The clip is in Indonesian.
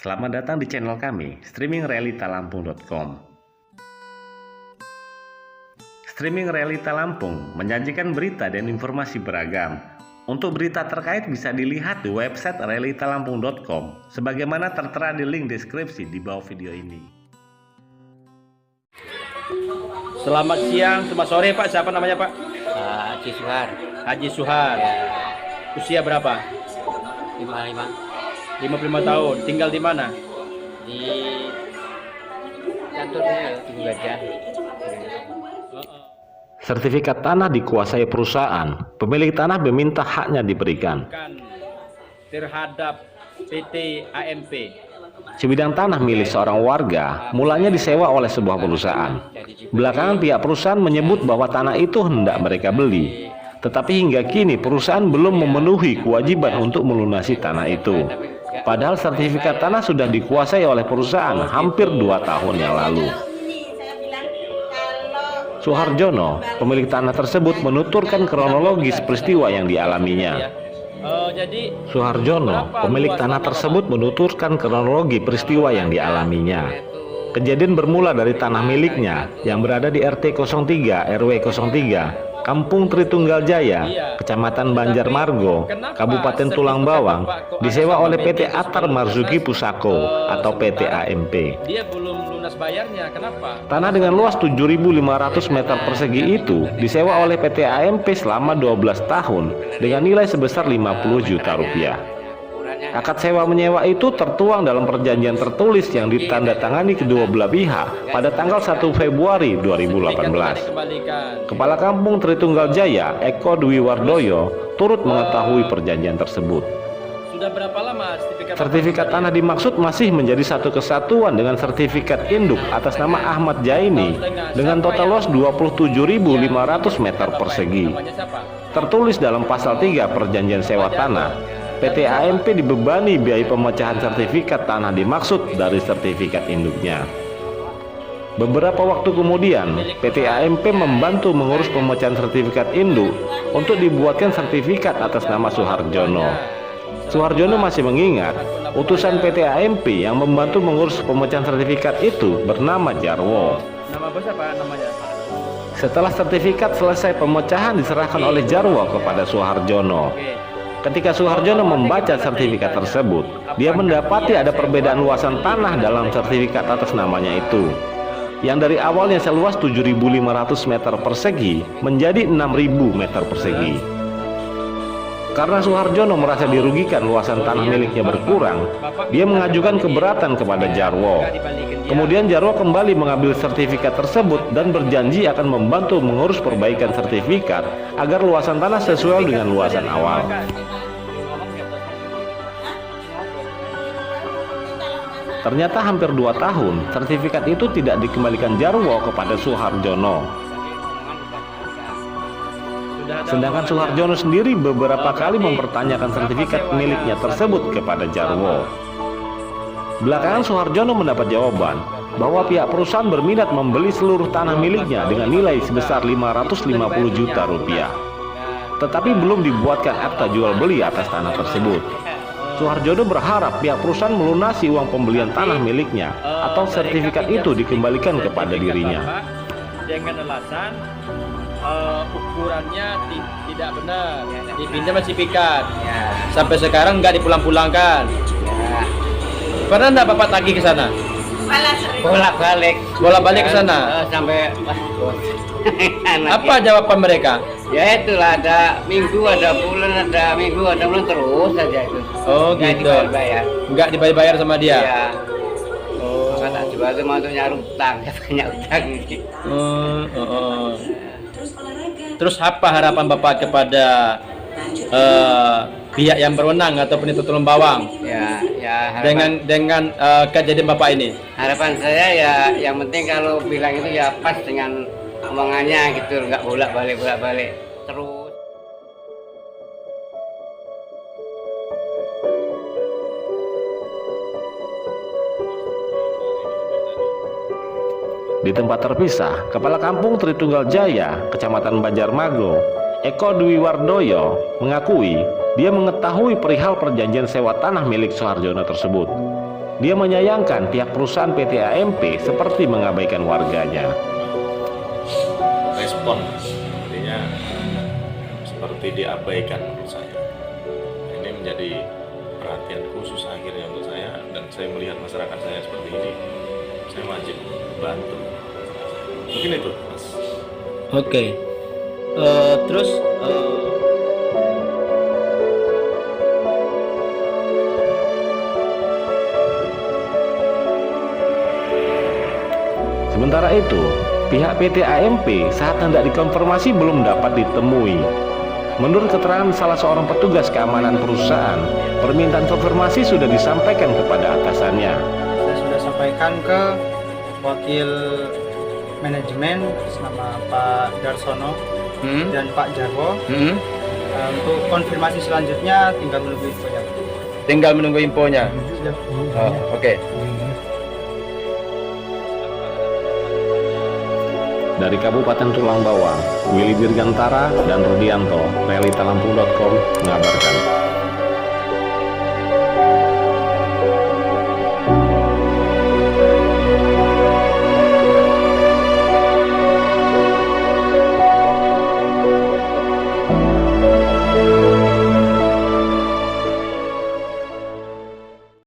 Selamat datang di channel kami, streamingrealitalampung.com. Streaming Realita Lampung menyajikan berita dan informasi beragam. Untuk berita terkait bisa dilihat di website realitalampung.com, sebagaimana tertera di link deskripsi di bawah video ini. Selamat siang, selamat sore Pak. Siapa namanya Pak? Haji Suhar. Haji Suhar. Ya, Usia berapa? 55 55 tahun. Tinggal di mana? di kantornya di Gajah. Sertifikat tanah dikuasai perusahaan. Pemilik tanah meminta haknya diberikan. Terhadap PT AMP. Sebidang tanah milik seorang warga mulanya disewa oleh sebuah perusahaan. Belakangan pihak perusahaan menyebut bahwa tanah itu hendak mereka beli. Tetapi hingga kini perusahaan belum memenuhi kewajiban untuk melunasi tanah itu. Padahal sertifikat tanah sudah dikuasai oleh perusahaan hampir 2 tahun yang lalu. Suharjono, pemilik tanah tersebut, menuturkan kronologis peristiwa yang dialaminya. Suharjono, pemilik tanah tersebut, menuturkan kronologi peristiwa yang dialaminya. Kejadian bermula dari tanah miliknya yang berada di RT 03 RW 03, Kampung Tritunggal Jaya, Kecamatan Banjarmargo, Kabupaten Tulang Bawang, disewa oleh PT Atar Marzuki Pusako atau PT AMP. Dia belum lunas bayarnya, kenapa? Tanah dengan luas 7.500 meter persegi itu disewa oleh PT AMP selama 12 tahun dengan nilai sebesar 50 juta rupiah. Akad sewa-menyewa itu tertuang dalam perjanjian tertulis yang ditandatangani kedua belah pihak pada tanggal 1 Februari 2018. Kepala Kampung Tritunggal Jaya, Eko Dwi Wardoyo, turut mengetahui perjanjian tersebut. Sudah berapa lama Sertifikat tanah dimaksud masih menjadi satu kesatuan dengan sertifikat induk atas nama Ahmad Jaini dengan total luas 27.500 meter persegi. Tertulis dalam pasal 3 perjanjian sewa tanah, PT AMP dibebani biaya pemecahan sertifikat tanah dimaksud dari sertifikat induknya. Beberapa waktu kemudian, PT AMP membantu mengurus pemecahan sertifikat induk untuk dibuatkan sertifikat atas nama Suharjono. Suharjono masih mengingat, utusan PT AMP yang membantu mengurus pemecahan sertifikat itu bernama Jarwo. Nama bos apa namanya? Setelah sertifikat selesai pemecahan diserahkan oleh Jarwo kepada Suharjono. Ketika Suharjono membaca sertifikat tersebut, dia mendapati ada perbedaan luasan tanah dalam sertifikat atas namanya itu, yang dari awalnya seluas 7.500 meter persegi menjadi 6.000 meter persegi. Karena Suharjono merasa dirugikan luasan tanah miliknya berkurang, dia mengajukan keberatan kepada Jarwo. Kemudian Jarwo kembali mengambil sertifikat tersebut dan berjanji akan membantu mengurus perbaikan sertifikat agar luasan tanah sesuai dengan luasan awal. Ternyata hampir 2 tahun sertifikat itu tidak dikembalikan Jarwo kepada Suharjono. Sedangkan Suharjono sendiri beberapa kali mempertanyakan sertifikat miliknya tersebut kepada Jarwo. Belakangan Suharjono mendapat jawaban bahwa pihak perusahaan berminat membeli seluruh tanah miliknya dengan nilai sebesar 550 juta rupiah. Tetapi belum dibuatkan akta jual beli atas tanah tersebut. Suharjono berharap pihak perusahaan melunasi uang pembelian tanah miliknya atau sertifikat itu dikembalikan kepada dirinya. Dengan alasan ukurannya tidak benar, dipinjam sertifikat. Sampai sekarang nggak dipulang-pulangkan. Pernah nggak Bapak tagih ke sana? Bolak-balik ke sana. Sampai Apa jawaban mereka? Ya itulah, ada minggu, ada bulan, ada minggu, ada bulan, terus saja itu. Oh gitu. Nggak dibayar sama dia. Iya. Oh. Kata jual itu mau nyari utang, banyak utang. Terus apa harapan Bapak kepada pihak yang berwenang atau penuntut Tulung Bawang? Ya harapan, dengan kejadian Bapak ini. harapan saya ya yang penting kalau bilang itu ya pas dengan omongannya gitu, nggak bolak-balik terus. Di tempat terpisah, Kepala Kampung Tritunggal Jaya, Kecamatan Banjarmargo, Eko Dwi Wardoyo, mengakui dia mengetahui perihal perjanjian sewa tanah milik Suharjono tersebut. Dia menyayangkan pihak perusahaan PT AMP seperti mengabaikan warganya. Respon artinya seperti diabaikan menurut saya. Ini menjadi perhatian khusus akhirnya untuk saya, dan saya melihat masyarakat saya seperti ini, saya wajib bantu. Mungkin itu, Mas. Oke. Terus Sementara itu, pihak PT AMP saat hendak dikonfirmasi belum dapat ditemui. Menurut keterangan salah seorang petugas keamanan perusahaan, permintaan konfirmasi sudah disampaikan kepada atasannya. Saya sudah sampaikan ke wakil manajemen nama Pak Darsono dan Pak Jarwo. Untuk konfirmasi selanjutnya tinggal menunggu infonya. tinggal menunggu infonya. Oke. Dari Kabupaten Tulang Bawang, Willy Dirgantara dan Rudianto, Realita Lampung.com mengabarkan.